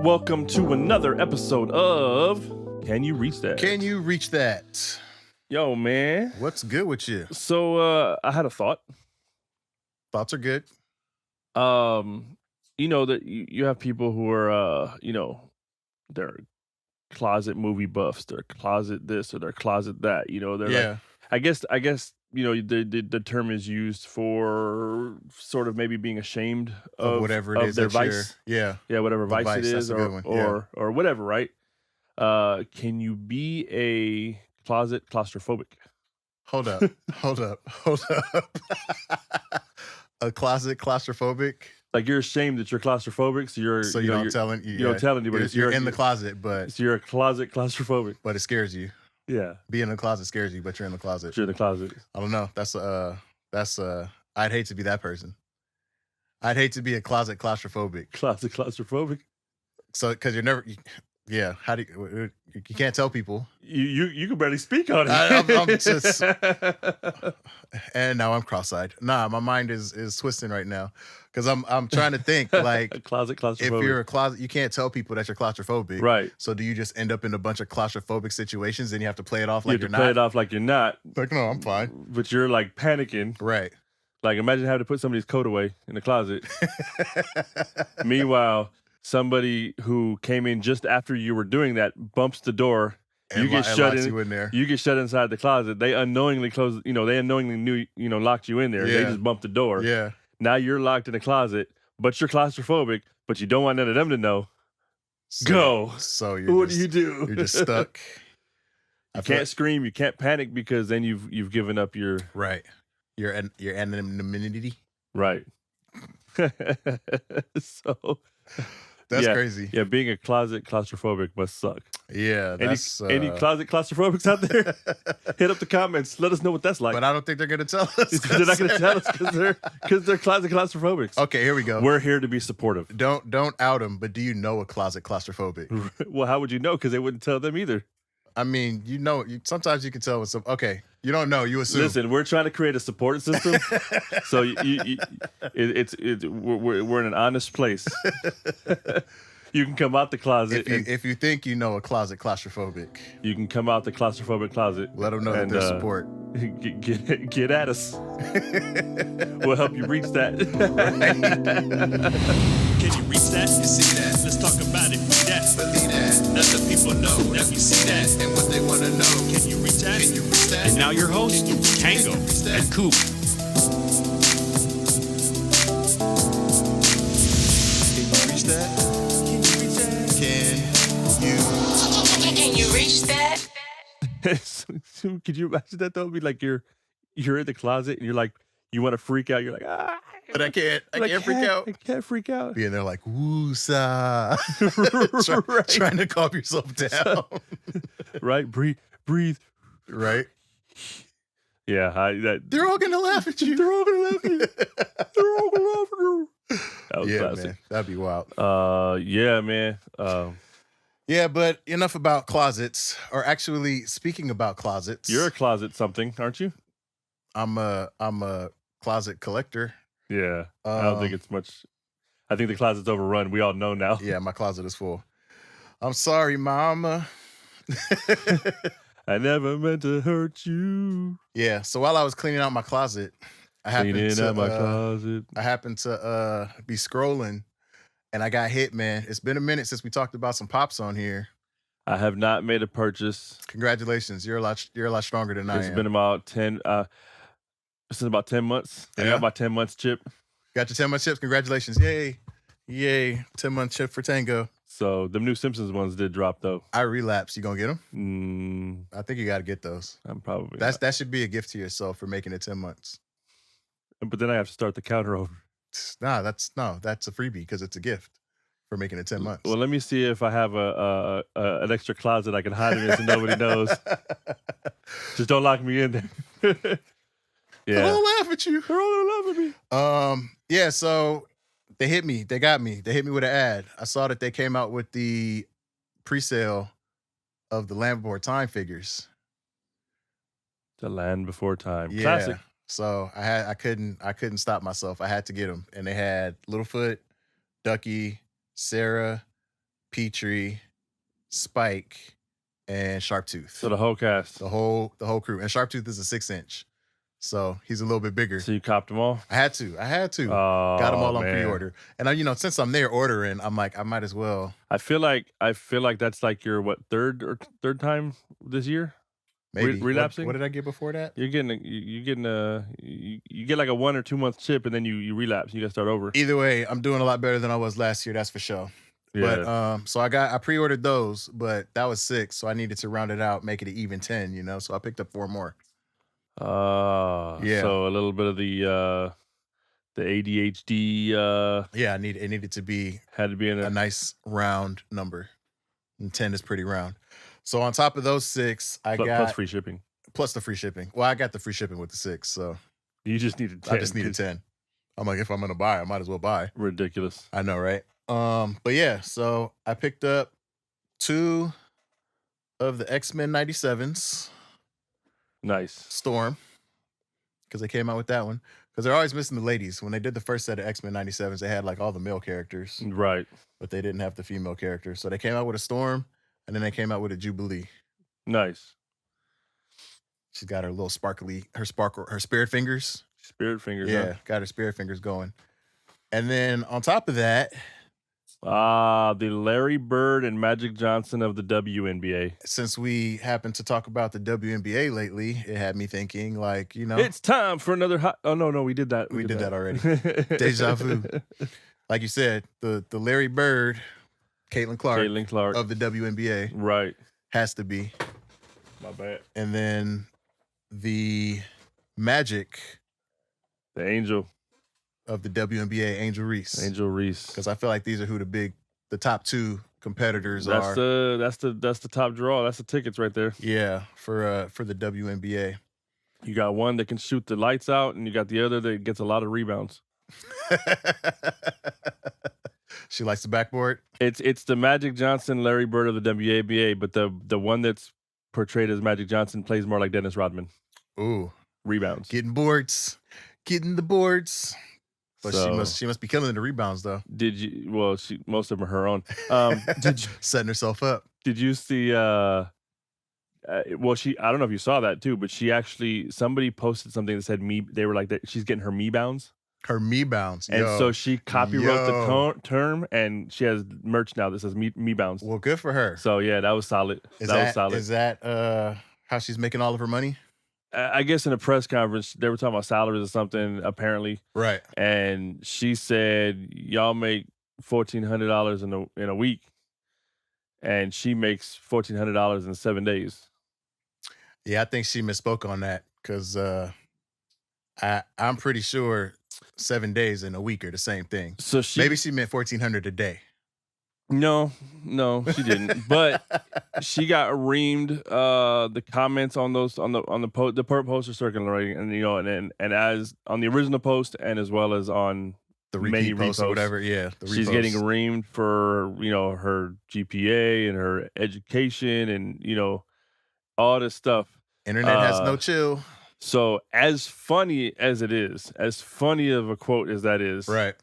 Welcome to another episode of Can You Reach That? Can you reach that? Yo, man. What's good with you? So I had a thought. Thoughts are good. You know that you have people who are they're closet movie buffs, they're closet this or they're closet that. They're like, I guess the term is used for sort of maybe being ashamed of whatever it is their vice. Whatever The vice it is, that's a good one. or whatever, right? Can you be a closet claustrophobic? Hold up. A closet claustrophobic? Like you're ashamed that you're claustrophobic, so you don't tell anybody. You're in the closet, but so you're a closet claustrophobic. But it scares you. Yeah, being in the closet scares you, but you're in the closet. You're in the closet. I don't know. That's I'd hate to be that person. I'd hate to be a closet claustrophobic. Closet claustrophobic. So, because you're never. Yeah, how do you can't tell people. You can barely speak on it. I'm just, and now I'm cross-eyed. Nah, my mind is twisting right now because I'm trying to think like a closet claustrophobic. If you're a closet, you can't tell people that you're claustrophobic, right? So do you just end up in a bunch of claustrophobic situations and you have to play it off like you're not? Play it off like you're not. Like, no, I'm fine. But you're like panicking, right? Like imagine having to put somebody's coat away in the closet. Meanwhile, somebody who came in just after you were doing that bumps the door. And you get shut in there. You get shut inside the closet. They unknowingly closed. They unknowingly knew. Locked you in there. Yeah. They just bumped the door. Yeah. Now you're locked in the closet, but you're claustrophobic. But you don't want none of them to know. Go. So what do you do? You're just stuck. You can't scream. You can't panic because then you've given up your your anonymity. Right. So. That's crazy. Yeah, being a closet claustrophobic must suck. Yeah, that's... Any closet claustrophobics out there? Hit up the comments. Let us know what that's like. But I don't think they're going to tell us. They're not going to tell us because they're closet claustrophobics. Okay, here we go. We're here to be supportive. Don't out them, but do you know a closet claustrophobic? Well, how would you know? Because they wouldn't tell them either. I mean, sometimes you can tell with some. Okay, you don't know. You assume. Listen, we're trying to create a support system, so we're in an honest place. You can come out the closet if you think you know a closet claustrophobic. You can come out the claustrophobic closet. Let them know that there's support. Get at us. We'll help you reach that. Can you reach that? You see that? Let's talk about it. Believe that. Let the people know that we see that and what they want to know. Can you reach that? Can you reach that? And now your host, Tango and Coop. Can you reach that? Can you reach that? Could you imagine that though? It'd be like you're in the closet and you're like, you want to freak out. You're like, ah. But I can't freak out. I can't freak out. Being there like, woo-sa. Trying to calm yourself down. Right? Breathe. Right? Yeah. They're all going to laugh at you. They're all going to laugh at you. They're all going to laugh at you. That was classic. Man. That'd be wild. Yeah, man. Yeah, but enough about closets. Or actually, speaking about closets. You're a closet something, aren't you? I'm a closet collector. Yeah. I don't think it's much. I think the closet's overrun. We all know now. Yeah, my closet is full. I'm sorry, Mama. I never meant to hurt you. Yeah. So while I was cleaning out my closet, I happened to be scrolling, and I got hit, man. It's been a minute since we talked about some pops on here. I have not made a purchase. Congratulations. You're a lot stronger than I am. It's been about 10 since about 10 months. I got my 10 months chip. Got your 10-month chips. Congratulations. Yay. 10-month chip for Tango. So them new Simpsons ones did drop though. I relapsed. You gonna get them? I think you got to get those. I'm probably that should be a gift to yourself for making it 10 months. But then I have to start the counter over. That's a freebie because it's a gift for making it 10 months. Well, let me see if I have an extra closet I can hide in so nobody knows. Just don't lock me in there. Yeah. They'll laugh at you. They're all gonna laugh at me. Yeah, so they hit me. They got me. They hit me with an ad. I saw that they came out with the pre-sale of the Land Before Time figures. The Land Before Time. Yeah. Classic. So I couldn't stop myself. I had to get them. And they had Littlefoot, Ducky, Sarah, Petrie, Spike, and Sharptooth. So the whole cast. The whole crew. And Sharptooth is a 6-inch. So he's a little bit bigger. So you copped them all? I had to. Oh, got them all on man. pre-order. And since I'm there ordering, I'm like, I might as well. I feel like that's like your third time this year? Maybe relapsing. What did I get before that? You get like a 1 or 2 month chip, and then you relapse. You got to start over. Either way, I'm doing a lot better than I was last year. That's for sure. Yeah. But so I pre-ordered those, but that was 6, so I needed to round it out, make it an even 10. So I picked up 4 more. Yeah. So a little bit of the ADHD. Yeah, it needed to be had to be in a nice round number, and 10 is pretty round. So on top of those 6, I got plus free shipping. Plus the free shipping. Well, I got the free shipping with the 6, so you just needed 10. I just needed 10. I'm like, if I'm gonna buy, I might as well buy. Ridiculous. I know, right? But yeah, so I picked up 2 of the X-Men 97s. Nice. Storm, because they came out with that one. Because they're always missing the ladies. When they did the first set of X-Men 97s, they had like all the male characters. Right. But they didn't have the female characters. So they came out with a Storm, and then they came out with a Jubilee. Nice. She's got her little her spirit fingers. Spirit fingers, yeah, got her spirit fingers going. And then on top of that, the Larry Bird and Magic Johnson of the WNBA. Since we happened to talk about the WNBA lately, it had me thinking, like, it's time for another hot. Oh no, we did that. We did that already. Deja vu. Like you said, the Larry Bird, Caitlin Clark of the WNBA, right, has to be. My bad. And then the Magic, the Angel of the WNBA, Angel Reese. Because I feel like these are who the top 2 competitors are. That's the top draw. That's the tickets right there. Yeah, for the WNBA. You got one that can shoot the lights out, and you got the other that gets a lot of rebounds. She likes the backboard. It's the Magic Johnson, Larry Bird of the WNBA, but the one that's portrayed as Magic Johnson plays more like Dennis Rodman. Ooh, rebounds, getting the boards. But so, she must be killing the rebounds though. Did you? Well, most of them are her own. Setting herself up. Did you see? Well, I don't know if you saw that too, but somebody posted something that said me. They were like that. She's getting her me bounds. Her me bounds. And so she copywrote the term, and she has merch now that says me bounds. Well, good for her. So yeah, that was solid. Was solid. Is that how she's making all of her money? I guess in a press conference, they were talking about salaries or something, apparently. Right. And she said, y'all make $1,400 in a week. And she makes $1,400 in 7 days. Yeah, I think she misspoke on that because I'm pretty sure 7 days and a week are the same thing. So maybe she meant $1,400 a day. No, she didn't. But she got reamed. The comments on the post are circulating, and as on the original post and as well as on the repeat post or whatever. Yeah, she's getting reamed for her GPA and her education and all this stuff. Internet has no chill. So as funny as it is, as funny of a quote as that is, right.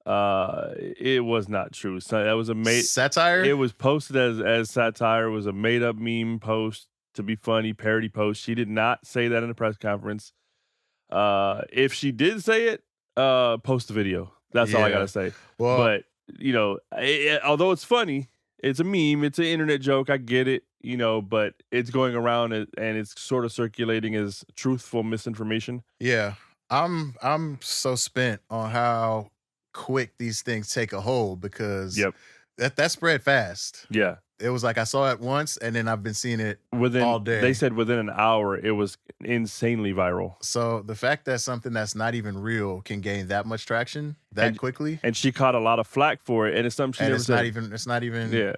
It was not true. So that was a satire. It was posted as satire. It was a made up meme post to be funny, parody post. She did not say that in the press conference. If she did say it, post the video. That's all I gotta say. Well, but although it's funny, it's a meme. It's an internet joke. I get it. But it's going around and it's sort of circulating as truthful misinformation. Yeah, I'm so spent on how quick these things take a hold because that spread fast. Yeah. It was like I saw it once and then I've been seeing it all day. They said within an hour it was insanely viral. So the fact that something that's not even real can gain that much traction quickly. And she caught a lot of flack for it. And it's something she never said. It's not even Yeah.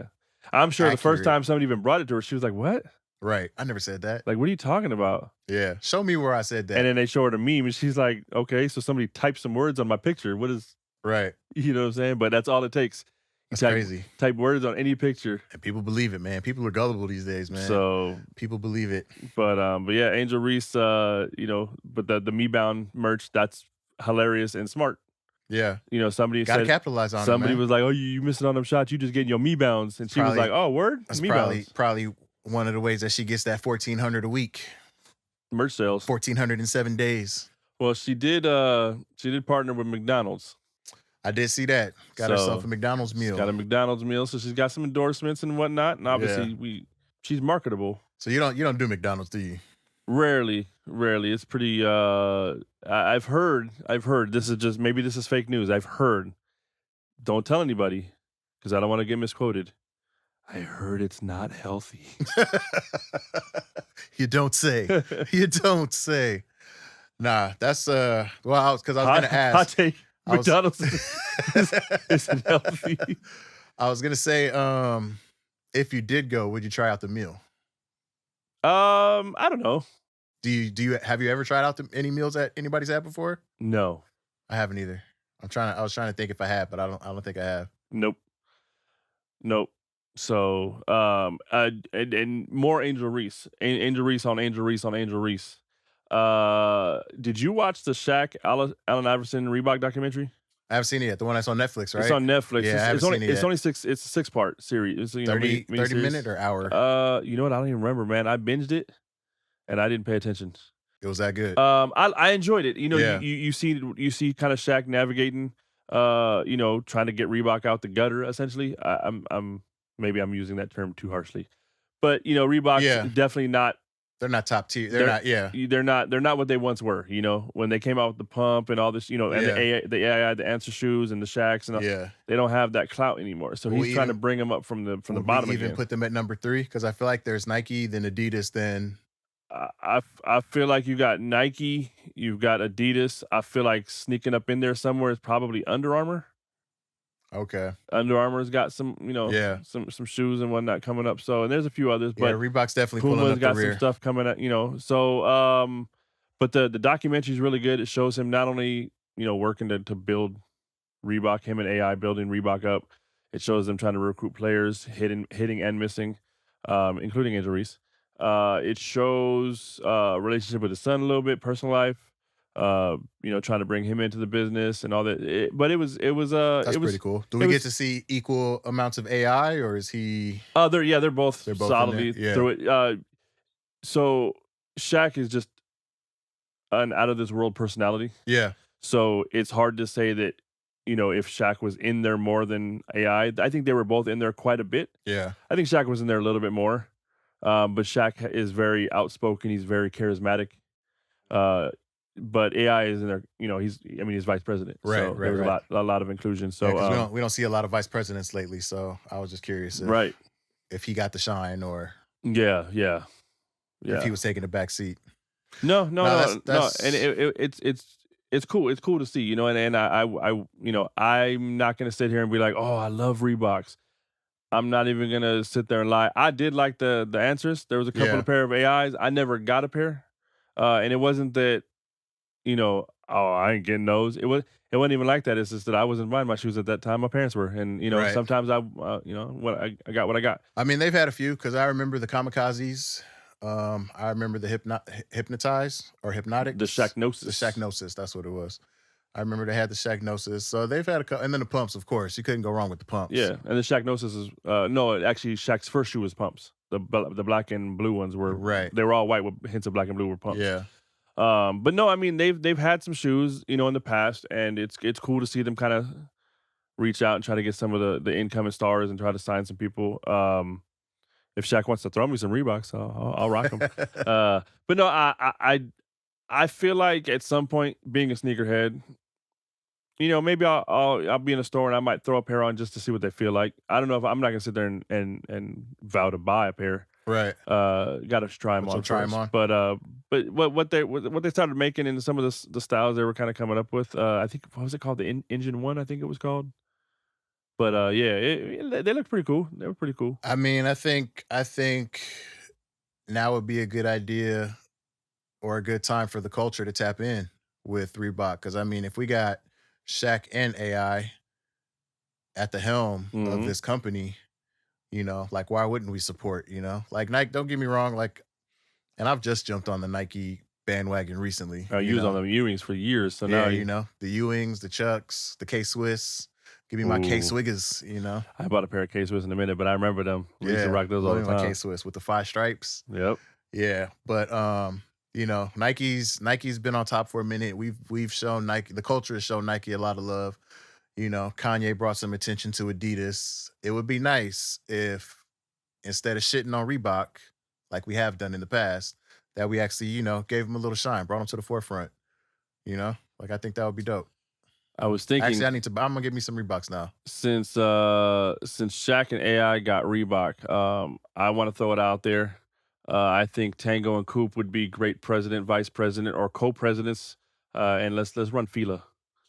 I'm sure accurate. The first time somebody even brought it to her, she was like, "What?" Right. I never said that. Like, what are you talking about? Yeah. Show me where I said that. And then they show her the meme and she's like, "Okay, so somebody typed some words on my picture. What is..." Right. You know what I'm saying? But that's all it takes. That's crazy. Type words on any picture. And people believe it, man. People are gullible these days, man. So people believe it. But yeah, Angel Reese, but the Me Bound merch, that's hilarious and smart. Yeah. You know, somebody Gotta said capitalize on it, somebody man. was like, "Oh, you missing on them shots? You just getting your me bounds," and she was like, "Oh, word, That's me bounds." probably one of the ways that she gets that $1,400 a week. Merch sales. 1,407 days. Well, she did partner with McDonald's. I did see that. Got herself a McDonald's meal. Got a McDonald's meal, so she's got some endorsements and whatnot. And obviously, she's marketable. So you don't do McDonald's, do you? Rarely. It's pretty. I've heard. This is fake news. I've heard. Don't tell anybody, because I don't want to get misquoted. I heard it's not healthy. You don't say. You don't say. Nah, that's well, because I was gonna ask. Hot take. McDonald's isn't healthy. I was gonna say, if you did go, would you try out the meal? I don't know. Have you ever tried out any meals that anybody's had before? No, I haven't either. I was trying to think if I had, but I don't think I have. Nope. So, and more Angel Reese on Angel Reese. Did you watch the Shaq Allen Iverson Reebok documentary? I haven't seen it yet. The one that's on Netflix, right? It's on Netflix. Yeah, I haven't seen it yet. It's only it's a 6-part series. It's, 30 minute or hour? You know what? I don't even remember, man. I binged it and I didn't pay attention. It was that good. I enjoyed it. You know, Yeah. you see kind of Shaq navigating, you know, trying to get Reebok out the gutter. Essentially, I'm maybe I'm using that term too harshly, but you know, Reebok's definitely not. They're not top tier. They're not. Yeah, they're not what they once were. You know, when they came out with the pump and all this, you know, and the AI, the answer shoes and the Shaqs and all, they don't have that clout anymore. So he's trying to bring them up from the bottom. Even put them at number 3 because I feel like there's Nike, then Adidas, then. I feel like you got Nike, you've got Adidas. I feel like sneaking up in there somewhere is probably Under Armour. Okay. Under Armour's got some, you know, some shoes and whatnot coming up. So, and there's a few others, but Reebok's definitely Puma's pulling up got the rear. some stuff coming up, you know. So, but the documentary is really good. It shows him not only, you know, working to build Reebok, him and AI building Reebok up. It shows them trying to recruit players, hitting and missing, including Angel Reese. It shows relationship with his son a little bit, personal life. You know, trying to bring him into the business and all that. But it was that's pretty cool. Do we get to see equal amounts of AI, or is he? They're both solidly through it. So Shaq is just an out of this world personality. Yeah. So it's hard to say that, you know, if Shaq was in there more than AI. I think they were both in there quite a bit. Yeah. I think Shaq was in there a little bit more. But Shaq is very outspoken. He's very charismatic. But AI is in there. You know, he's vice president. Right. So there's a lot of inclusion. So we don't see a lot of vice presidents lately. So I was just curious, if he got the shine or if he was taking a back seat. No. And it's cool. It's cool to see. You know, and I you know, I'm not gonna sit here and be like, oh, I love Reeboks. I'm not even gonna sit there and lie. I did like the answers. There was a couple of pair of AIs. I never got a pair, and it wasn't that, you know, oh, I ain't getting those. It wasn't even like that. It's just that I wasn't buying my shoes at that time. My parents were, and you know, sometimes I got what I got. I mean, they've had a few because I remember the Kamikazes. I remember the Hypnotize or Hypnotic. The Shacknosis. The Shacknosis. That's what it was. I remember they had the Shacknosis. So they've had a couple, and then the pumps, of course. You couldn't go wrong with the pumps. Yeah, and the Shacknosis is actually Shaq's first shoe was pumps. The black and blue ones were They were all white with hints of black and blue were pumps. Yeah. But no, I mean they've had some shoes, you know, in the past, and it's cool to see them kind of reach out and try to get some of the incoming stars and try to sign some people. If Shaq wants to throw me some Reeboks, I'll rock them. But no, I feel like at some point, being a sneakerhead, you know, maybe I'll be in a store and I might throw a pair on just to see what they feel like. I don't know if I'm not gonna sit there and vow to buy a pair. Right. Got to try them on. Try them on. But what they started making in some of the styles they were kind of coming up with. I think, what was it called? The Engine One, I think it was called. But they look pretty cool. They were pretty cool. I mean, I think now would be a good idea or a good time for the culture to tap in with Reebok. Because I mean, if we got Shaq and AI at the helm of this company, you know, like why wouldn't we support? You know, like Nike. Don't get me wrong, like, and I've just jumped on the Nike bandwagon recently. You was on them Ewings for years, so now you know, the Ewings, the Chucks, the K-Swiss. Give me my K-Swiggers, you know. I bought a pair of K-Swiss in a minute, but I remember them. We used to rock those all the time. My K-Swiss with the 5 stripes. Yep. Yeah, but you know, Nike's been on top for a minute. We've shown Nike, the culture has shown Nike a lot of love. You know, Kanye brought some attention to Adidas. It would be nice if instead of shitting on Reebok, like we have done in the past, that we actually, you know, gave them a little shine, brought them to the forefront. You know, like I think that would be dope. I was thinking. Actually, I'm gonna get me some Reeboks now. Since Shaq and AI got Reebok, I want to throw it out there. I think Tango and Coop would be great president, vice president, or co-presidents. And let's run Fila.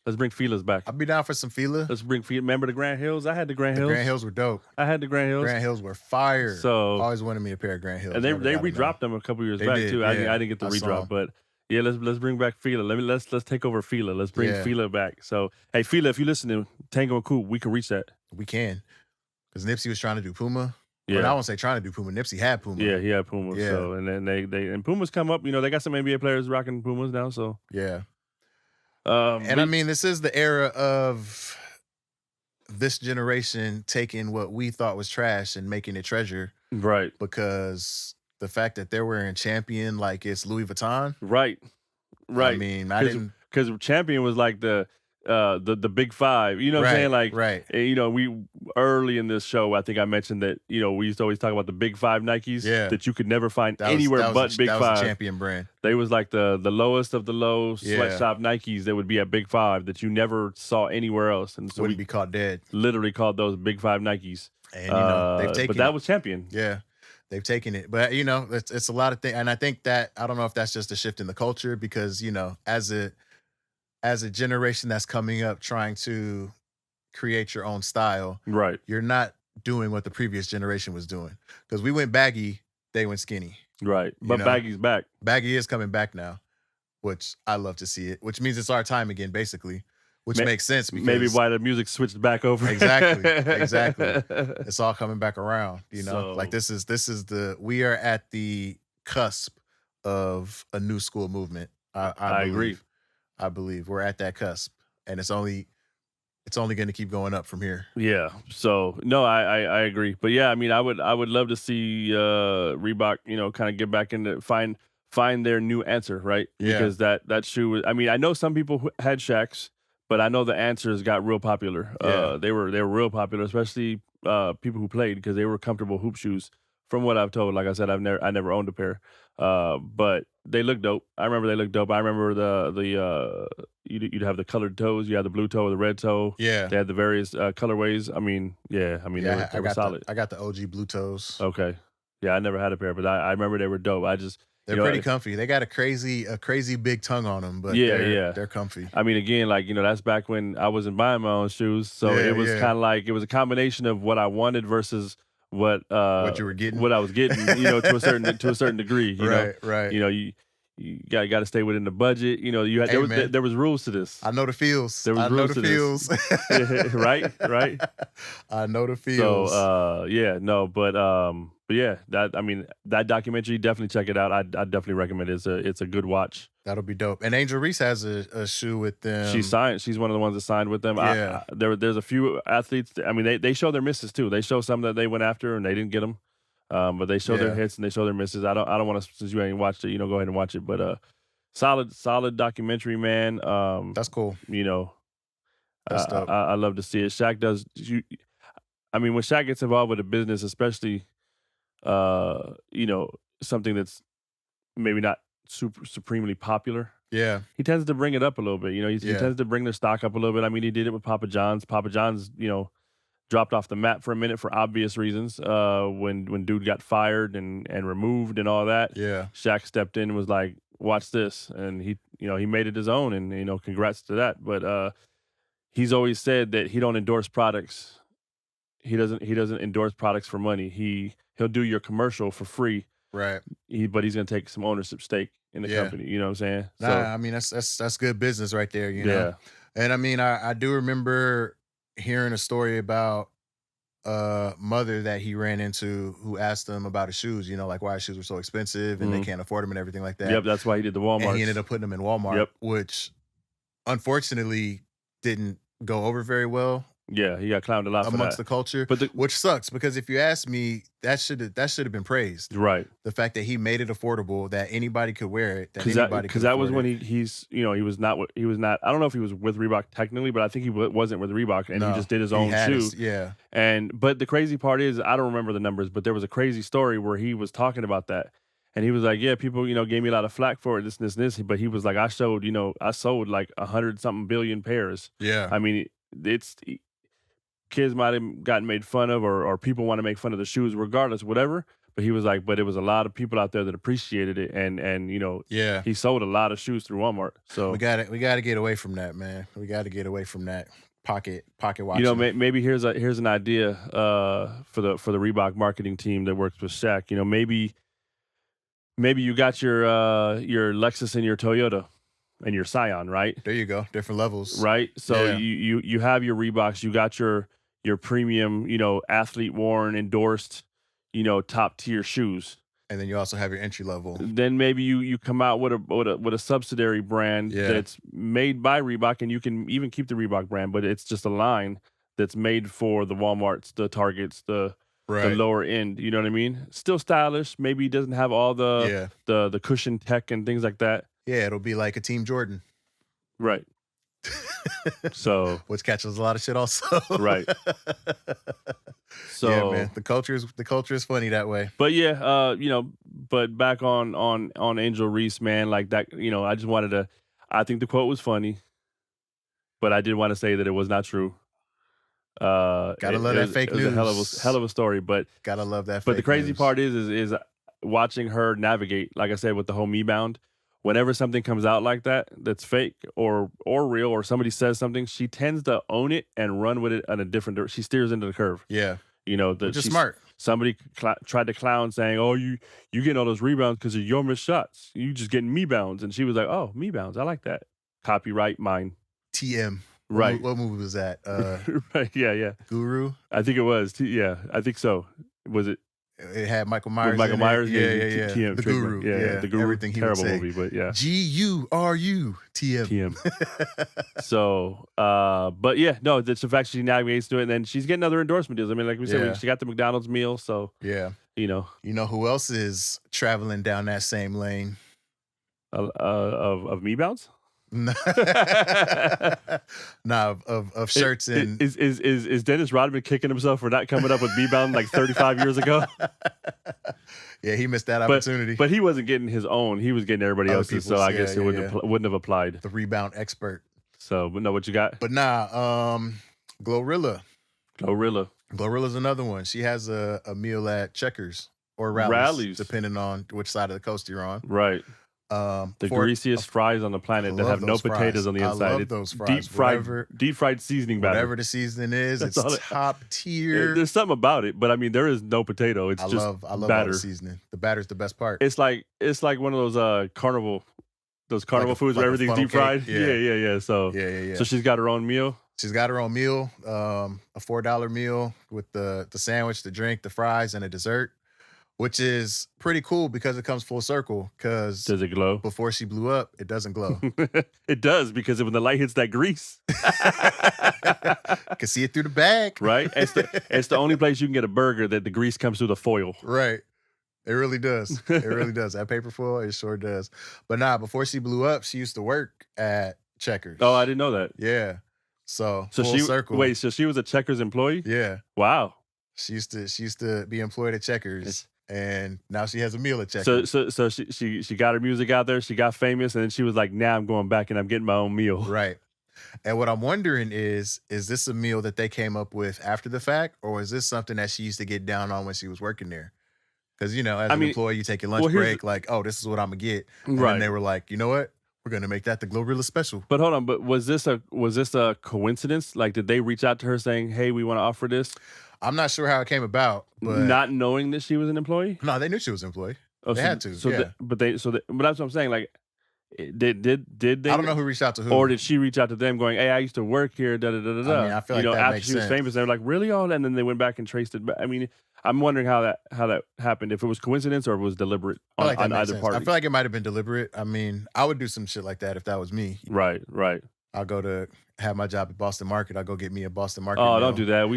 Let's bring Fila's back. I'll be down for some Fila. Let's bring Fila. Remember the Grand Hills? I had the Grand Hills. The Grand Hills were dope. I had the Grand Hills. Grand Hills were fire. So always wanted me a pair of Grand Hills. And they redropped them a couple years back too. I didn't get the redrop, but yeah, let's bring back Fila. Let's take over Fila. Let's bring Fila back. So hey, Fila, if you're listening, Tango and Coop, we can reach that. We can, because Nipsey was trying to do Puma. Yeah, but I won't say trying to do Puma. Nipsey had Puma. Yeah, he had Puma. Yeah. So and then they Pumas come up. You know, they got some NBA players rocking Pumas now. So yeah. I mean, this is the era of this generation taking what we thought was trash and making it treasure. Right. Because the fact that they're wearing Champion like it's Louis Vuitton. Right. I mean, I didn't, because Champion was like the big five. You know what I'm saying? Like, right. You know, we early in this show, I think I mentioned that, you know, we used to always talk about the big five Nikes that you could never find anywhere but Big Five. That was a Champion brand. They was like the lowest of the low sweatshop Nikes that would be at Big Five that you never saw anywhere else. And so wouldn't be caught dead. Literally called those Big Five Nikes. And you know, they've taken but that was Champion. Yeah. They've taken it. But, you know, it's a lot of things. And I think that, I don't know if that's just a shift in the culture because, you know, as a generation that's coming up trying to create your own style, right? You're not doing what the previous generation was doing. Because we went baggy, they went skinny. Right. But baggy's back. Baggy is coming back now, which I love to see it, which means it's our time again, basically. Which makes sense because maybe why the music switched back over. Exactly. It's all coming back around, you know. So, like this is we are at the cusp of a new school movement. I agree. I believe we're at that cusp, and it's only going to keep going up from here. Yeah. So no, I agree. But yeah, I mean, I would love to see Reebok, you know, kind of get back into find their new answer, right? Yeah. Because that shoe was. I mean, I know some people had Shaqs. But I know the answers got real popular. Yeah. They were real popular, especially people who played because they were comfortable hoop shoes. From what I've told, like I said, I never owned a pair, but they look dope. I remember they looked dope. I remember you'd have the colored toes, you had the blue toe or the red toe. Yeah, they had the various colorways. I mean, they were solid. I got the OG blue toes. Okay, yeah, I never had a pair, but I remember they were dope. They're pretty comfy. They got a crazy big tongue on them, but they're comfy. I mean, again, like, you know, that's back when I wasn't buying my own shoes, so it was kind of like it was a combination of what I wanted versus what you were getting, what I was getting, you know, to a certain degree. You know? Right. You know, you got to stay within the budget. You know, you had there was rules to this. I know the feels. There was rules to this. Right. I know the feels. So but yeah, that documentary, definitely check it out. I definitely recommend it. It's a good watch. That'll be dope. And Angel Reese has a shoe with them. She's one of the ones that signed with them. Yeah. There's a few athletes. I mean, they show their misses too. They show some that they went after and they didn't get them. But they show their hits and they show their misses. I don't want to, since you ain't watched it, you know, go ahead and watch it. But solid documentary, man. That's cool. You know, that's dope. I love to see it. Shaq does. I mean, when Shaq gets involved with a business, especially, you know, something that's maybe not supremely popular. Yeah, he tends to bring it up a little bit. You know, he tends to bring their stock up a little bit. I mean, he did it with Papa John's. Papa John's, you know, dropped off the map for a minute for obvious reasons. When dude got fired and removed and all that. Yeah, Shaq stepped in and was like, "Watch this," and he made it his own. And you know, congrats to that. But he's always said that he don't endorse products. He doesn't endorse products for money. He'll do your commercial for free. Right. But he's gonna take some ownership stake in the company. You know what I'm saying? I mean that's good business right there. You know. And I mean I do remember hearing a story about mother that he ran into who asked him about his shoes, like why his shoes were so expensive and they can't afford them and everything like that. Yep, that's why he did the Walmart. And he ended up putting them in Walmart, which unfortunately didn't go over very well. Yeah, he got clowned a lot amongst the culture, which sucks because if you ask me, that should have been praised. Right. The fact that he made it affordable, that anybody could wear it, because that was when he's he was not. I don't know if he was with Reebok technically, but I think he wasn't with Reebok, and he just did his own shoe. Yeah. But the crazy part is, I don't remember the numbers, but there was a crazy story where he was talking about that. And he was like, yeah, people, gave me a lot of flack for it, this. But he was like, I sold like 100-something billion pairs. Yeah. I mean, kids might have gotten made fun of, or people want to make fun of the shoes, regardless, whatever. But he was like, but it was a lot of people out there that appreciated it, and he sold a lot of shoes through Walmart. So we got to get away from that, man. We got to get away from that pocket watching. Maybe here's an idea for the Reebok marketing team that works with Shaq. Maybe you got your Lexus and your Toyota and your Scion, right? There you go, different levels, right? So you have your Reeboks, you got your premium, athlete worn, endorsed, top tier shoes, and then you also have your entry level. Then maybe you come out with a subsidiary brand that's made by Reebok, and you can even keep the Reebok brand, but it's just a line that's made for the Walmarts, the Targets, the lower end. You know what I mean? Still stylish. Maybe it doesn't have all the cushion tech and things like that. Yeah, it'll be like a Team Jordan. Right. So which catches a lot of shit also. Right. So yeah, man, the culture is funny that way. But yeah, but back on Angel Reese, man, like that, I just wanted to, I think the quote was funny, but I did want to say that it was not true. Gotta love that fake news. It was a hell of a story, but gotta love that. But the crazy news. part is watching her navigate, like I said, with the whole Me Bound. Whenever something comes out like that's fake or real, or somebody says something, she tends to own it and run with it in a different direction. She steers into the curve. Yeah. Which is smart. Somebody tried to clown saying, oh, you getting all those rebounds because of your missed shots. You just getting Me Bounds. And she was like, oh, Me Bounds. I like that. Copyright mine. TM. Right. What movie was that? Right. Yeah. Guru? I think it was. Yeah, I think so. Was it? It had Michael Myers. Michael Myers, yeah. TM, the Guru, the Guru. Everything he terrible would say. movie, but yeah. GURU, TM. So, but yeah, no, it's the fact she navigates to it, and then she's getting other endorsement deals. I mean, like we said, she got the McDonald's meal, so yeah, you know who else is traveling down that same lane of Me Bounds. Nah, of shirts and is Dennis Rodman kicking himself for not coming up with Me Bound like 35 years ago? Yeah, he missed that opportunity. But he wasn't getting his own; he was getting everybody else's. So I guess it wouldn't have applied. The rebound expert. So, but no, what you got? But Glorilla. Glorilla's another one. She has a meal at Checkers or Rallies, depending on which side of the coast you're on. Right. The greasiest fries on the planet that have no potatoes on the inside. I love those fries. Deep fried seasoning batter. Whatever the seasoning is, it's top tier. There's something about it, but I mean, there is no potato. It's just I love batter. The seasoning. The batter's the best part. It's like one of those carnival foods where everything's deep fried. Yeah. So So she's got her own meal. She's got her own meal, a $4 meal with the sandwich, the drink, the fries, and a dessert. Which is pretty cool because it comes full circle. Because does it glow? Before she blew up, it doesn't glow. It does, because when the light hits that grease, you can see it through the bag. Right? It's the only place you can get a burger that the grease comes through the foil. Right. It really does. It really does. That paper foil, it sure does. But before she blew up, she used to work at Checkers. Oh, I didn't know that. Yeah. So full circle. Wait, so she was a Checkers employee? Yeah. Wow. She used to be employed at Checkers. And now she has a meal at Checkers. So she got her music out there. She got famous, and then she was like, "Now I'm going back and I'm getting my own meal." Right. And what I'm wondering is this a meal that they came up with after the fact, or is this something that she used to get down on when she was working there? Because as an employee, you take your lunch break, like, oh, this is what I'm gonna get, and they were like, you know what? We're gonna make that the Glorilla special. But hold on, was this a coincidence? Like, did they reach out to her saying, "Hey, we want to offer this"? I'm not sure how it came about, but not knowing that she was an employee. No, they knew she was an employee. They had to. But that's what I'm saying. Like, Did they? I don't know who reached out to who. Or did she reach out to them going, hey, I used to work here, da da da da da. I mean, I feel like that after makes she was sense. famous, they were like, really? Oh, and then they went back and traced it back. I mean, I'm wondering how that happened. If it was coincidence or if it was deliberate on either party. I feel like it might have been deliberate. I mean, I would do some shit like that if that was me. Right. I'll go to have my job at Boston Market. I'll go get me a Boston Market. Oh, meal. don't do that.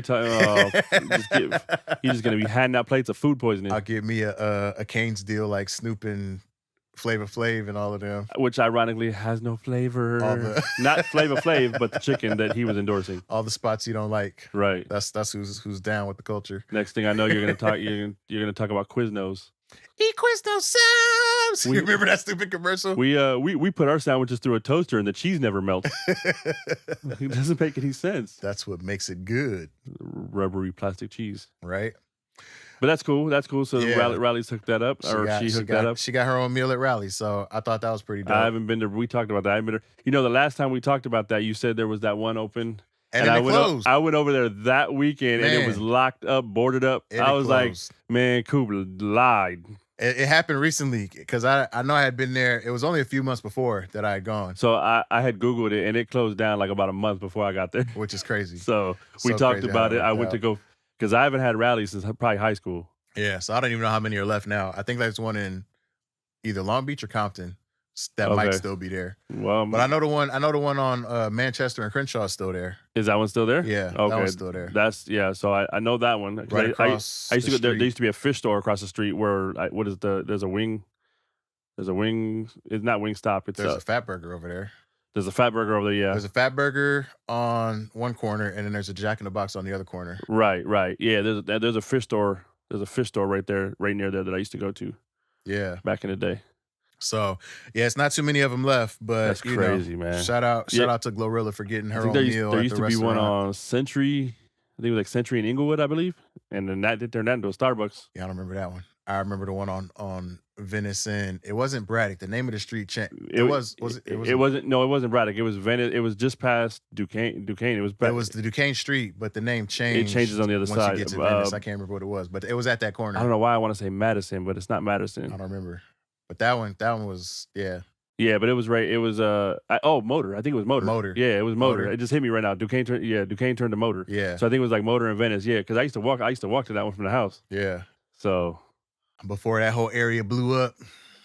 You're just gonna be handing out plates of food poisoning. I'll get me a Cane's deal like Snoop and Flavor Flav and all of them. Which ironically has no flavor. Not Flavor Flav, but the chicken that he was endorsing. All the spots you don't like. Right. That's who's down with the culture. Next thing I know, you're gonna talk. You're gonna talk about Quiznos. Eat Quiznos subs. You remember that stupid commercial? We put our sandwiches through a toaster and the cheese never melts. It doesn't make any sense. That's what makes it good. Rubbery plastic cheese. Right. But that's cool. So Rally's hooked that up. She hooked that up. She got her own meal at Rally, so I thought that was pretty dope. I haven't been to. We talked about that. I haven't been to, the last time we talked about that, you said there was that one open. And it closed. I went over there that weekend and it was locked up, boarded up. I was like, man, Coop lied. It happened recently because I know I had been there. It was only a few months before that I had gone. So I had Googled it and it closed down like about a month before I got there. Which is crazy. So we talked about it. I went to go because I haven't had Rally since probably high school. Yeah, so I don't even know how many are left now. I think there's one in either Long Beach or Compton that might still be there. Well, but I know the one on Manchester and Crenshaw is still there. Is that one still there? Yeah, okay. That one's still there. So I know that one. Right across I used to go there. street. There used to be a fish store across the street where there's a wing. It's not Wingstop. There's a Fat Burger over there. There's a Fat Burger over there. Yeah. There's a Fat Burger on one corner, and then there's a Jack in the Box on the other corner. Right. Yeah. There's a fish store. There's a fish store right near there that I used to go to. Yeah. Back in the day. So yeah, it's not too many of them left, but that's crazy, man. Shout out to Glorilla for getting her own meal. There used to be one on Century. I think it was like Century in Inglewood, I believe, and then that turned that into a Starbucks. Yeah, I don't remember that one. I remember the one on Venice, and it wasn't Braddock. The name of the street it wasn't Braddock. It was Venice. It was just past Duquesne. It was the Duquesne Street, but the name changed. It changes on the other once side. You get to Venice. I can't remember what it was, but it was at that corner. I don't know why I want to say Madison, but it's not Madison. I don't remember. But that one was Yeah, but it was right. It was Motor. I think it was Motor. Motor. Yeah, it was Motor. It just hit me right now. Duquesne turned to Motor. Yeah. So I think it was like Motor in Venice. Yeah, because I used to walk to that one from the house. Yeah. So before that whole area blew up.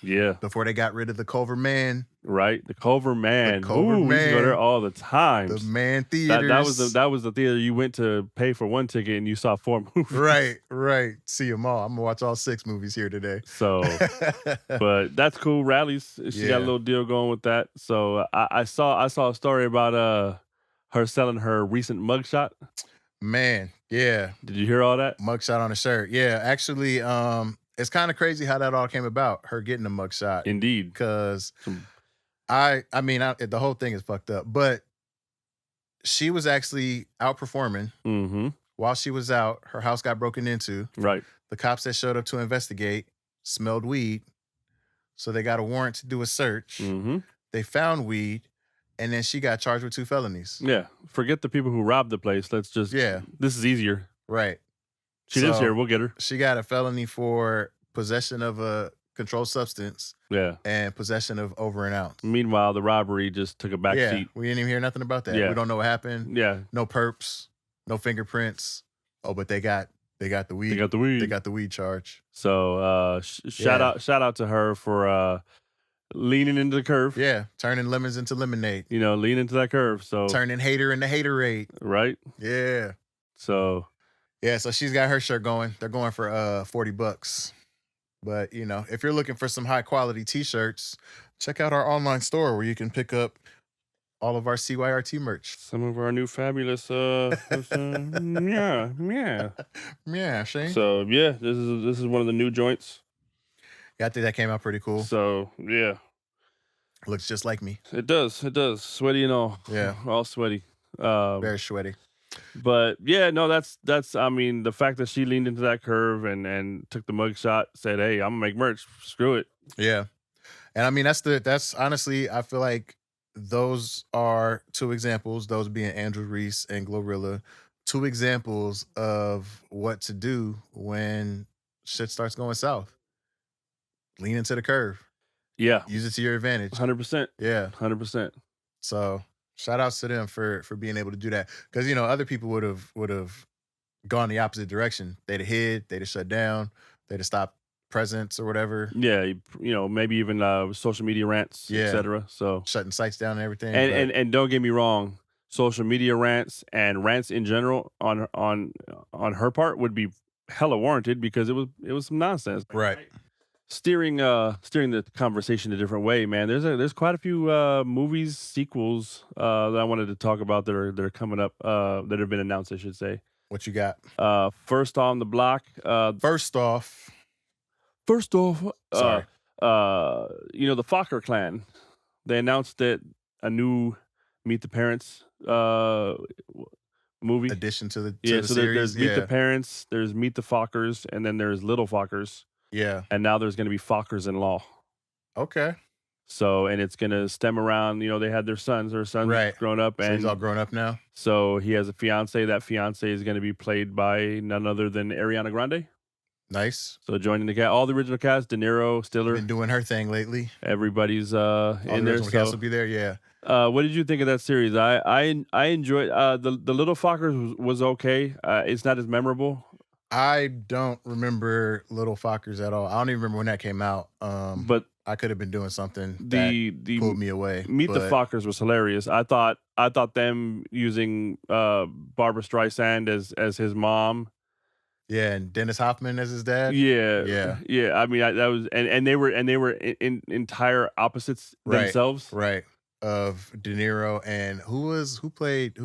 Yeah. Before they got rid of the Culver Man. Right. The Culver Man. We used to go there all the time. The Man Theaters. That was the theater you went to pay for one ticket and you saw 4 movies. Right. See them all. I'm gonna watch all 6 movies here today. So but that's cool. Rallies. She got a little deal going with that. So I saw a story about her selling her recent mugshot. Man, yeah. Did you hear all that? Mugshot on a shirt. Yeah, actually, it's kind of crazy how that all came about, her getting a mugshot. Indeed. Because the whole thing is fucked up. But she was actually out performing. Mm-hmm. While she was out, her house got broken into. Right. The cops that showed up to investigate smelled weed. So they got a warrant to do a search. Mm-hmm. They found weed. And then she got charged with 2 felonies. Yeah. Forget the people who robbed the place. Let's just... Yeah. This is easier. Right. She lives here. We'll get her. She got a felony for possession of a controlled substance. Yeah. And possession of over an ounce. Meanwhile, the robbery just took a back seat. We didn't even hear nothing about that. Yeah. We don't know what happened. Yeah. No perps. No fingerprints. Oh, but they got the weed. They got the weed. They got the weed charge. So shout out to her for leaning into the curve. Yeah. Turning lemons into lemonade. Lean into that curve. So turning hater into haterade. Right? Yeah. So so she's got her shirt going. They're going for $40. But if you're looking for some high quality t-shirts, check out our online store where you can pick up all of our CYRT merch. Some of our new fabulous yeah. Yeah, Shane. So yeah, this is one of the new joints. Yeah, I think that came out pretty cool. So yeah. Looks just like me. It does. Sweaty and all. Yeah. All sweaty. Very sweaty. But yeah, no, that's I mean, the fact that she leaned into that curve and took the mugshot, said, hey, I'm gonna make merch. Screw it. Yeah. And I mean that's honestly, I feel like those are 2 examples, those being Andrew Reese and Glorilla, 2 examples of what to do when shit starts going south. Lean into the curve. Yeah. Use it to your advantage. 100%. Yeah. 100%. So shout outs to them for being able to do that. Because, you know, other people would have gone the opposite direction. They'd have hid, they'd have shut down, they'd have stopped presents or whatever. Yeah, you know, maybe even social media rants, etc. So shutting sites down and everything. And don't get me wrong, social media rants and rants in general on her part would be hella warranted because it was some nonsense. Right. Steering the conversation a different way, man. There's quite a few movies, sequels that I wanted to talk about that are coming up that have been announced, I should say. What you got? First on the block. First off, sorry. You know, the Focker clan. They announced that a new Meet the Parents movie addition to the so series. There's Meet the Parents, there's Meet the Fockers, and then there's Little Fockers. Yeah. And now there's going to be Fockers in law. Okay. So, and it's going to stem around, you know, they had their sons grown up. So he's all grown up now. So he has a fiance. That fiance is going to be played by none other than Ariana Grande. Nice. So joining the cast, all the original cast, De Niro, Stiller. Been doing her thing lately. Everybody's in there. The cast will be there, yeah. What did you think of that series? I enjoyed the Little Fockers was okay. It's not as memorable. I don't remember Little Fockers at all. I don't even remember when that came out. But I could have been doing something that pulled me away. Meet the Fockers was hilarious. I thought them using Barbara Streisand as his mom. Yeah, and Dennis Hoffman as his dad. Yeah. I mean, that was and they were in entire opposites themselves. Right. Of De Niro and who played.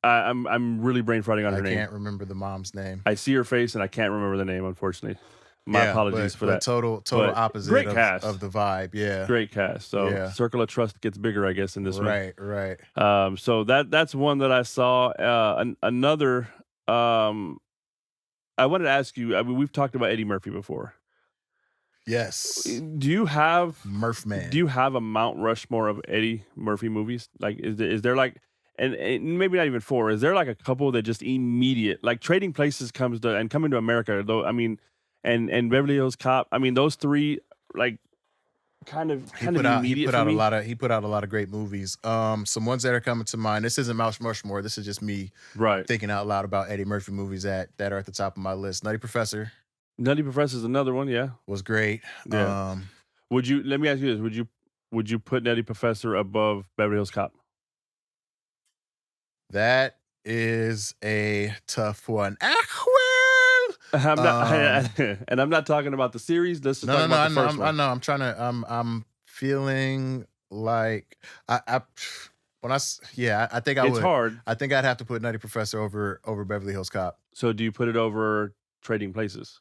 I'm really brain farting on her name. I can't remember the mom's name. I see her face and I can't remember the name, unfortunately. My apologies for that. Total opposite great cast of the vibe. Yeah. Great cast. So Circle of Trust gets bigger, I guess, in this one. Right. So that's one that I saw. Another I wanted to ask you, I mean, we've talked about Eddie Murphy before. Yes. Do you have Murph Man? Do you have a Mount Rushmore of Eddie Murphy movies? Like, is there like, and maybe not even four? Is there like a couple that just immediate, like Trading Places Coming to America? Though I mean, and Beverly Hills Cop. I mean, those three like kind of immediate. He put out a lot of great movies. Some ones that are coming to mind. This isn't Mount Rushmore. This is just me thinking out loud about Eddie Murphy movies that are at the top of my list. Nutty Professor. Nutty Professor is another one, yeah. Was great. Yeah. Let me ask you this, would you put Nutty Professor above Beverly Hills Cop? That is a tough one. And I'm not talking about the series. Let's just talk about the first one. I know. I'm feeling like I think I would. It's hard. I think I'd have to put Nutty Professor over Beverly Hills Cop. So do you put it over Trading Places?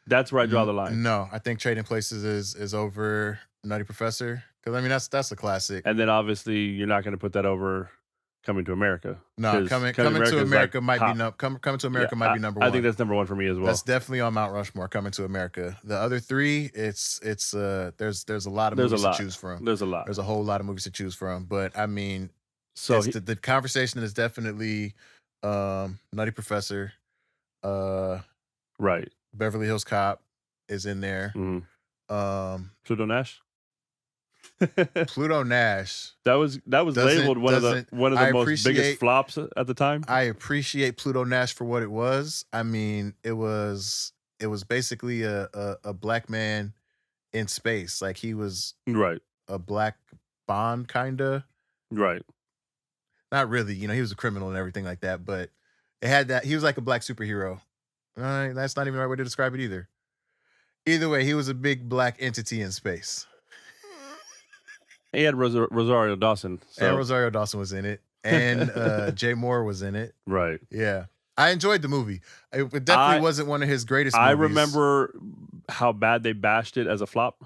That's where I draw the line. No, I think Trading Places is over Nutty Professor because I mean that's a classic. And then obviously you're not going to put that over Coming to America. No, Coming to America might be number one. I think that's number one for me as well. That's definitely on Mount Rushmore. Coming to America. The other three, it's there's a lot of movies to choose from. There's a lot. There's a whole lot of movies to choose from. But I mean, so the conversation is definitely Nutty Professor. Right. Beverly Hills Cop is in there. Mm-hmm. Pluto Nash. Pluto Nash. That was labeled one of the most biggest flops at the time. I appreciate Pluto Nash for what it was. I mean, it was basically a black man in space. Like he was a black Bond kinda. Right. Not really, you know, he was a criminal and everything like that, but it had that he was like a black superhero. That's not even the right way to describe it either. Either way, he was a big black entity in space. He had Rosario Dawson. And Rosario Dawson was in it. And Jay Moore was in it. Right. Yeah. I enjoyed the movie. It definitely wasn't one of his greatest movies. I remember how bad they bashed it as a flop.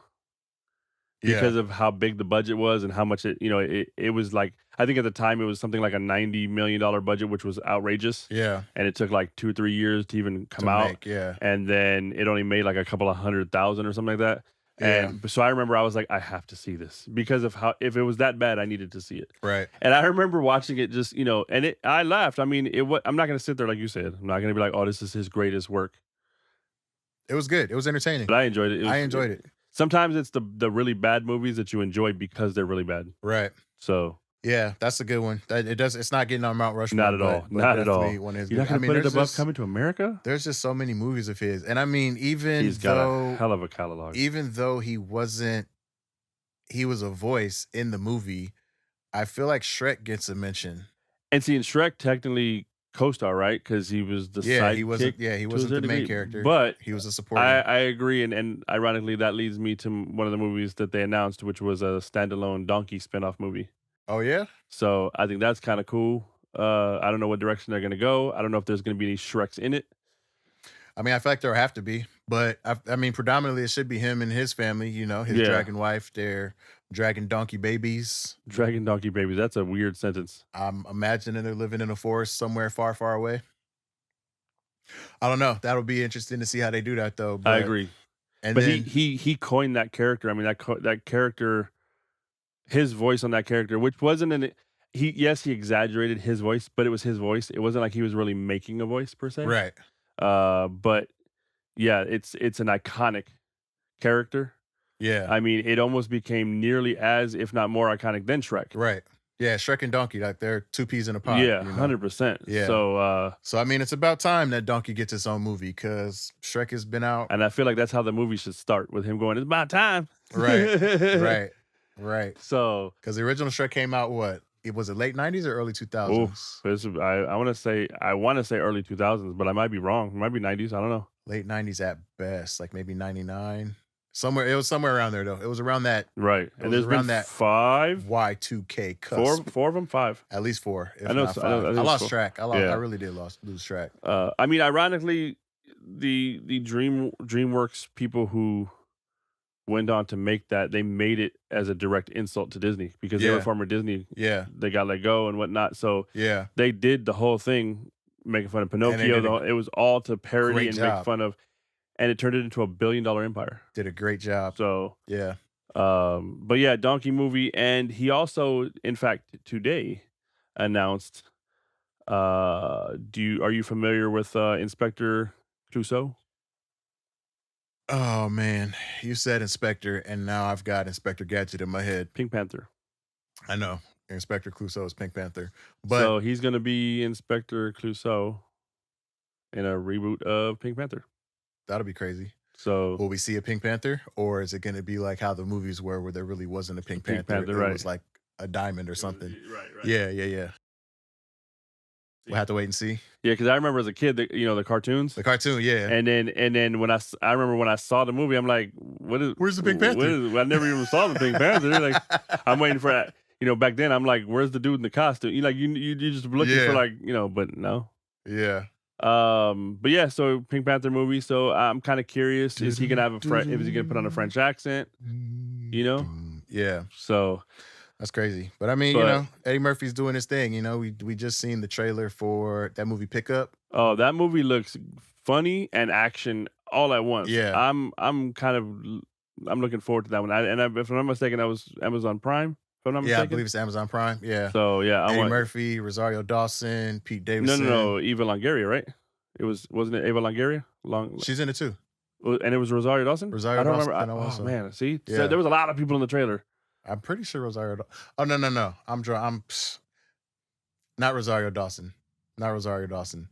Because of how big the budget was and how much it was like, I think at the time it was something like a $90 million budget, which was outrageous. Yeah. And it took like 2 or 3 years to even come out. Yeah. And then it only made like a couple of 100,000 or something like that. And so I remember I was like, I have to see this because of how, if it was that bad, I needed to see it. Right. And I remember watching it just, and I laughed. I mean, I'm not going to sit there like you said. I'm not going to be like, oh, this is his greatest work. It was good. It was entertaining. But I enjoyed it. I enjoyed it. sometimes it's the really bad movies that you enjoy because they're really bad. Right. So yeah, that's a good one. It's not getting on Mount Rushmore. Not at all. Not at all. One of his You're not going to put it above Coming to America? There's just so many movies of his. And I mean, He's got a hell of a catalog. Even though he was a voice in the movie, I feel like Shrek gets a mention. And see, in Shrek, technically co-star, right? Because he was the sidekick. He wasn't the main character, but he was a supporting. I agree, and ironically, that leads me to one of the movies that they announced, which was a standalone Donkey spinoff movie. Oh yeah. So I think that's kind of cool. I don't know what direction they're going to go. I don't know if there's going to be any Shreks in it. I mean, I feel like there have to be, but I mean, predominantly it should be him and his family. You know, his dragon wife, their dragon donkey babies. Dragon donkey babies. That's a weird sentence. I'm imagining they're living in a forest somewhere far, far away. I don't know. That'll be interesting to see how they do that, though. But, I agree. But then, he coined that character. I mean, that character, his voice on that character, which wasn't he exaggerated his voice, but it was his voice. It wasn't like he was really making a voice per se. Right. But yeah, it's an iconic character. Yeah. I mean, it almost became nearly as, if not more iconic than Shrek. Right. Yeah, Shrek and Donkey, like they're two peas in a pod. Yeah, 100%. Yeah. So I mean, it's about time that Donkey gets its own movie because Shrek has been out. And I feel like that's how the movie should start, with him going, "It's about time." Right. Right. So, because the original Shrek came out, was it late 90s or early 2000s? I want to say early 2000s, but I might be wrong. It might be 90s. I don't know. Late 90s at best, like maybe 99. It was somewhere around there though. It was around that. Right. And there's around that 5 Y2K cusp. Four of them, 5. At least 4. I know. I lost 4. track. I really did lose track. I mean, ironically, the DreamWorks people who went on to make that, they made it as a direct insult to Disney because they were former Disney. Yeah. They got let go and whatnot. So yeah, they did the whole thing making fun of Pinocchio. It was all to parody and make fun of, and it turned it into $1 billion empire. Did a great job. So yeah. But yeah, Donkey movie. And he also, in fact, today announced, are you familiar with Inspector Clouseau? Oh man, you said Inspector, and now I've got Inspector Gadget in my head. Pink Panther. I know. Inspector Clouseau is Pink Panther. But so he's gonna be Inspector Clouseau in a reboot of Pink Panther. That'll be crazy. So will we see a Pink Panther, or is it gonna be like how the movies were, where there really wasn't a Pink Panther? It was like a diamond or something. Right. Yeah. We'll have to wait and see. Yeah, because I remember as a kid, the cartoons. The cartoon, yeah. And then when I remember when I saw the movie, I'm like, where's the Pink Panther? I never even saw the Pink Panther. Like, I'm waiting for that. Back then, I'm like, where's the dude in the costume? You just looking for but no. Yeah. But yeah, so Pink Panther movie. So I'm kind of curious, is he gonna have is he gonna put on a French accent? Yeah. So that's crazy. But I mean, Eddie Murphy's doing his thing. We just seen the trailer for that movie Pickup. Oh, that movie looks funny and action all at once. Yeah. I'm looking forward to that one. If I'm not mistaken, that was Amazon Prime. If I'm not mistaken. I believe it's Amazon Prime. Yeah. So yeah, Eddie Murphy, Rosario Dawson, Pete Davidson. No, Eva Longoria, right? Wasn't it Eva Longoria? She's in it too. And it was Rosario Dawson? Rosario Dawson. Oh man, see? Yeah. So there was a lot of people in the trailer. I'm pretty sure Rosario. Oh no. I'm not Rosario Dawson. Not Rosario Dawson.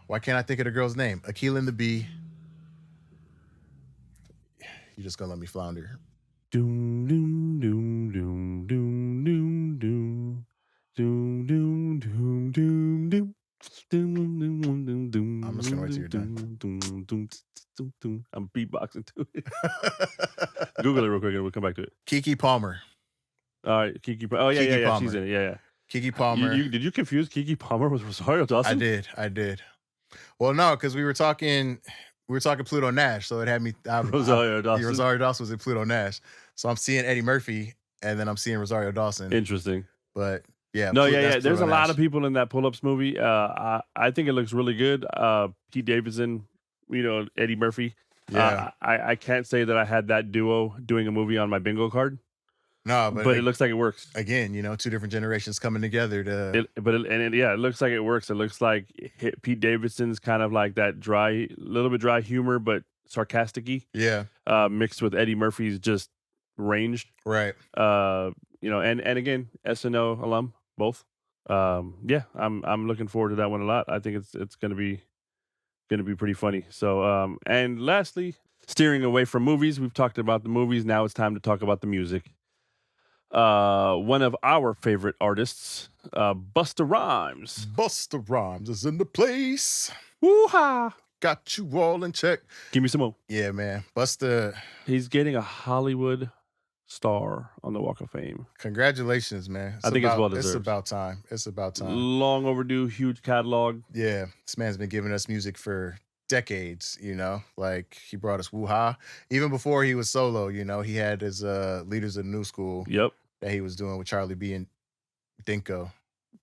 Why can't I think of the girl's name? Akeelah and the Bee. You just gonna let me flounder. Doom doom doom doom doom doom doom doom doom doom doom doom. I'm just gonna wait till you're done. I'm beatboxing to it. Google it real quick and we'll come back to it. Keke Palmer. All right, Keke. Oh yeah, Palmer. She's in it. Yeah. Keke Palmer. Did you confuse Keke Palmer with Rosario Dawson? I did. Well, no, because we were talking Pluto Nash, so it had me. Rosario Dawson. Rosario Dawson was in Pluto Nash, so I'm seeing Eddie Murphy, and then I'm seeing Rosario Dawson. Interesting. But yeah, there's a lot of people in that Pull-Ups movie. I think it looks really good. Pete Davidson, Eddie Murphy. Yeah, I can't say that I had that duo doing a movie on my bingo card. No, but it looks like it works. Again, two different generations coming together to. It looks like it works. It looks like Pete Davidson's kind of like that little bit dry humor, but sarcastic-y. Yeah. Mixed with Eddie Murphy's just ranged. Right. You know, and again, SNL alum, both. Yeah, I'm looking forward to that one a lot. I think it's gonna be pretty funny. So and lastly, steering away from movies, we've talked about the movies. Now it's time to talk about the music. One of our favorite artists, Busta Rhymes. Busta Rhymes is in the place. Woo-ha! Got you all in check. Give me some more. Yeah, man. Busta. He's getting a Hollywood star on the Walk of Fame. Congratulations, man. I think it's well deserved. It's about time. It's about time. Long overdue, huge catalog. Yeah, this man's been giving us music for decades, you know? Like, he brought us Woo-Ha. Even before he was solo, you know, he had his Leaders of the New School. Yep. That he was doing with Charlie B and Dinko.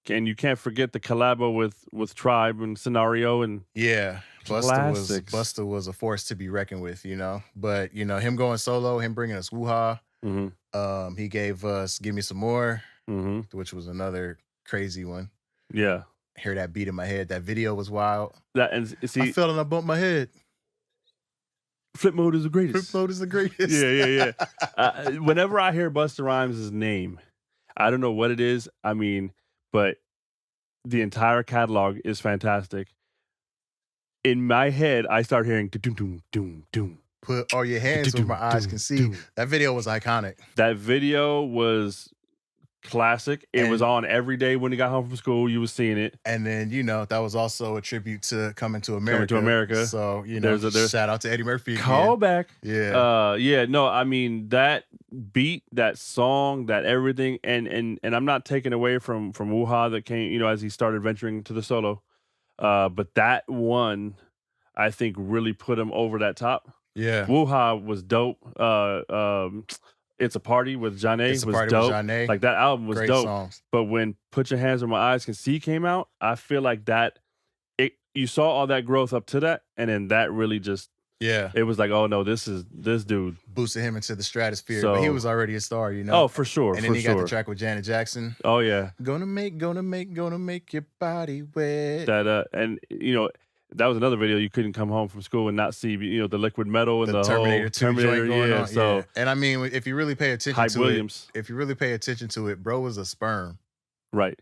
And you can't forget the collabo with Tribe and Scenario and Busta was a force to be reckoned with, you know. But you know, him going solo, him bringing us Woo-Ha. Mm-hmm. He gave us Give Me Some More, mm-hmm. which was another crazy one. Yeah, hear that beat in my head. That video was wild. That and see, I felt it. I bumped my head. Flip mode is the greatest. Flip mode is the greatest. Yeah. Whenever I hear Busta Rhymes' name, I don't know what it is. I mean, but the entire catalog is fantastic. In my head, I start hearing doom doom doom doom. Put all your hands where my eyes can see. That video was iconic. That video was classic. It was on every day when he got home from school. You was seeing it. And then, you know, that was also a tribute to Coming to America. So, you know, there's shout out to Eddie Murphy. Call back. Yeah. No, I mean, that beat, that song, that everything, and I'm not taking away from Woo-Ha that came, you know, as he started venturing to the solo. But that one, I think, really put him over that top. Yeah. Woo-Ha was dope. It's a Party with Janae was dope. Like, that album was great dope. Songs. But when Put Your Hands Where My Eyes Can See came out, I feel like you saw all that growth up to that, and then that really just it was like, oh no, this dude boosted him into the stratosphere. So, but he was already a star, you know. Oh, for sure. And then he got the track with Janet Jackson. Oh yeah. Gonna make your body wet. That and you know, that was another video. You couldn't come home from school and not see, you know, the liquid metal and the Terminator whole 2 joint going on. So, yeah. And I mean, if you really pay attention to it, bro was a sperm. Right.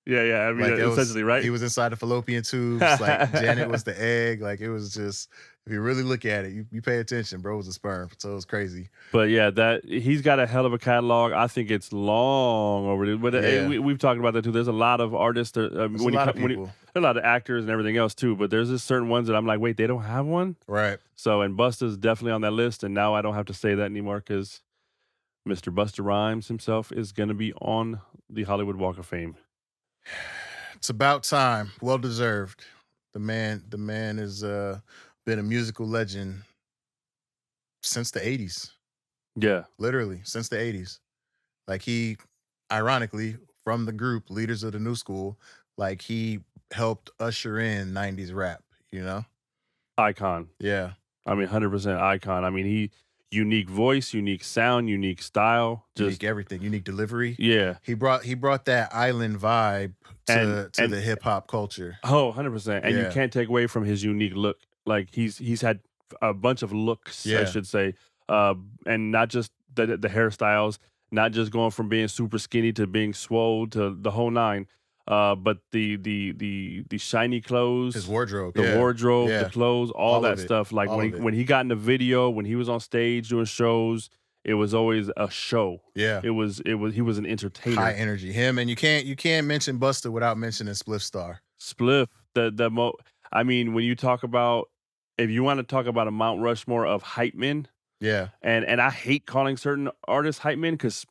Yeah. I mean, like essentially, right? He was inside the fallopian tubes. Like Janet was the egg. Like it was just, if you really look at it, you pay attention, bro was a sperm. So it was crazy. But yeah, he's got a hell of a catalog. I think it's long overdue. But we've talked about that too. There's a lot of artists. There's a lot of actors and everything else too. But there's just certain ones that I'm like, wait, they don't have one? Right. So, and Busta's definitely on that list. And now I don't have to say that anymore because Mr. Busta Rhymes himself is going to be on the Hollywood Walk of Fame. It's about time. Well deserved. The man has been a musical legend since the 80s. Yeah. Literally, since the 80s. Like he, ironically, from the group Leaders of the New School, like he helped usher in 90s rap, you know? Icon. Yeah. I mean, 100% icon. I mean, unique voice, unique sound, unique style, unique everything, unique delivery. Yeah, he brought that island vibe to the hip hop culture. Oh, 100%. And you can't take away from his unique look. Like he's had a bunch of looks, I should say, and not just the hairstyles, not just going from being super skinny to being swole to the whole nine. But the shiny clothes, his wardrobe, the clothes, all that stuff. Like when he got in the video, when he was on stage doing shows, it was always a show. Yeah, he was an entertainer. High energy. Him, and you can't mention Busta without mentioning Spliff Star. Spliff, I mean, when you talk about, if you want to talk about a Mount Rushmore of hype men, and I hate calling certain artists hype men because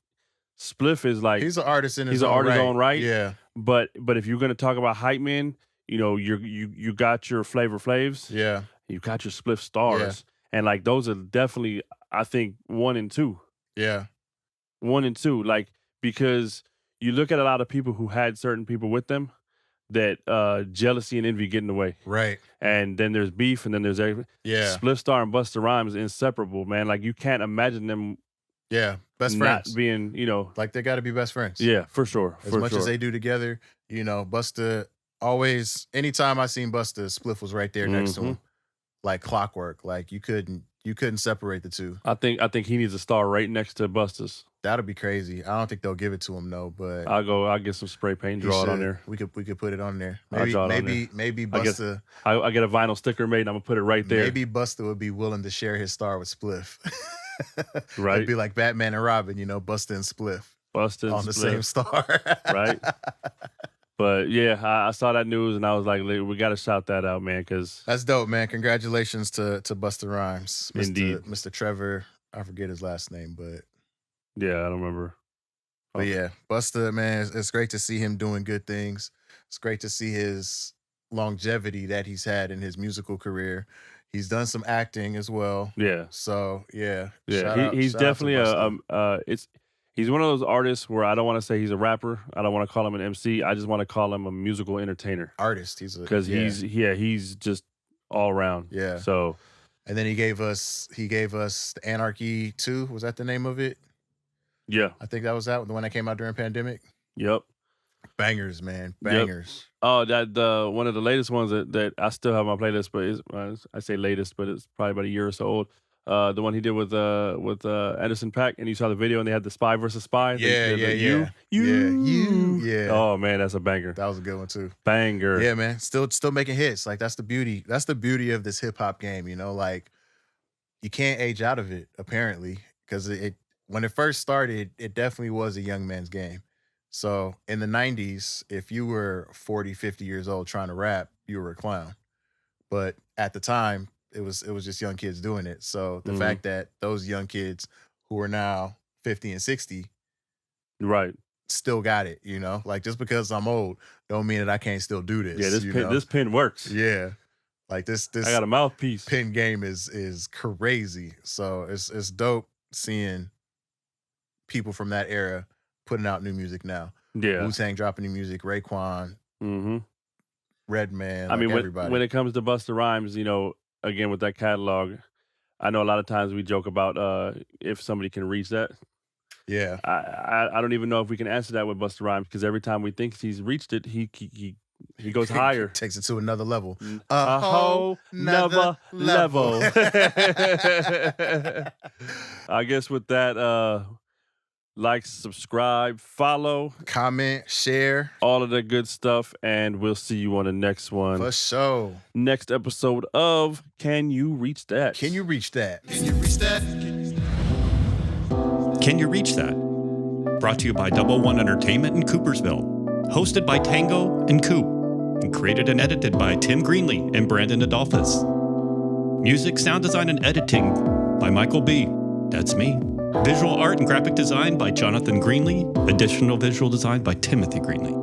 Spliff is like, he's an artist in his own right. Yeah. But if you're gonna talk about hype men, you know, you got your Flavor Flavs. Yeah. You got your Spliff Stars. And like those are definitely, I think, 1 and 2. Yeah. 1 and 2. Like, because you look at a lot of people who had certain people with them that jealousy and envy get in the way. Right. And then there's beef and then there's everything. Yeah. Spliff Star and Busta Rhymes is inseparable, man. Like you can't imagine them best friends. Not being, you know. Like they gotta be best friends. Yeah, for sure. As much as they do together, you know, Busta always, anytime I seen Busta, Spliff was right there next to him. like clockwork. Like you couldn't separate the two. I think he needs a star right next to Busta's. That'll be crazy. I don't think they'll give it to him though, but I'll get some spray paint, draw it on there. We could put it on there. Maybe Busta. I get a vinyl sticker made and I'm gonna put it right there. Maybe Busta would be willing to share his star with Spliff. Right. It'd be like Batman and Robin, Busta and Spliff. On the same star. Right. But yeah, I saw that news and I was like, we got to shout that out, man, because that's dope, man. Congratulations to Busta Rhymes, Indeed. Mr. Trevor. I forget his last name, but yeah, I don't remember. But yeah, Busta, man, it's great to see him doing good things. It's great to see his longevity that he's had in his musical career. He's done some acting as well. Yeah. So yeah, he's definitely he's one of those artists where I don't want to say he's a rapper. I don't want to call him an MC. I just want to call him a musical entertainer. Artist. Because he's just all around. Yeah. So, and then he gave us Anarchy 2. Was that the name of it? Yeah. I think that was the one that came out during pandemic. Yep. Bangers, man. Bangers. Yep. Oh, that one of the latest ones that I still have on my playlist, but I say latest, but it's probably about a year or so old. The one he did with Anderson .Paak, and you saw the video, and they had the spy versus spy. Yeah. Oh man, that's a banger. That was a good one too. Banger. Yeah, man. Still making hits. Like that's the beauty. That's the beauty of this hip hop game. Like you can't age out of it apparently, because when it first started, it definitely was a young man's game. So in the 90s, if you were 40, 50 years old trying to rap, you were a clown. But at the time, it was just young kids doing it. So the fact that those young kids who are now 50 and 60 right, still got it, like just because I'm old don't mean that I can't still do this. Yeah, this pen works. Yeah. Like this I got a mouthpiece. Pen game is crazy. So it's dope seeing people from that era putting out new music now. Yeah. Wu-Tang dropping new music, Raekwon, Redman, I mean, everybody. When it comes to Busta Rhymes, again with that catalog, I know a lot of times we joke about if somebody can reach that. Yeah. I don't even know if we can answer that with Busta Rhymes, because every time we think he's reached it, he goes higher. Takes it to another level. A whole nother level. I guess with that, like, subscribe, follow, comment, share, all of that good stuff, and we'll see you on the next one. For sure. Next episode of Can You Reach That? Can you reach that? Can you reach that? Can You Reach That? Brought to you by Double One Entertainment in Coopersville. Hosted by Tango and Coop. And created and edited by Tim Greenlee and Brandon Adolphus. Music, sound design, and editing by Michael B. That's me. Visual art and graphic design by Jonathan Greenlee. Additional visual design by Timothy Greenlee.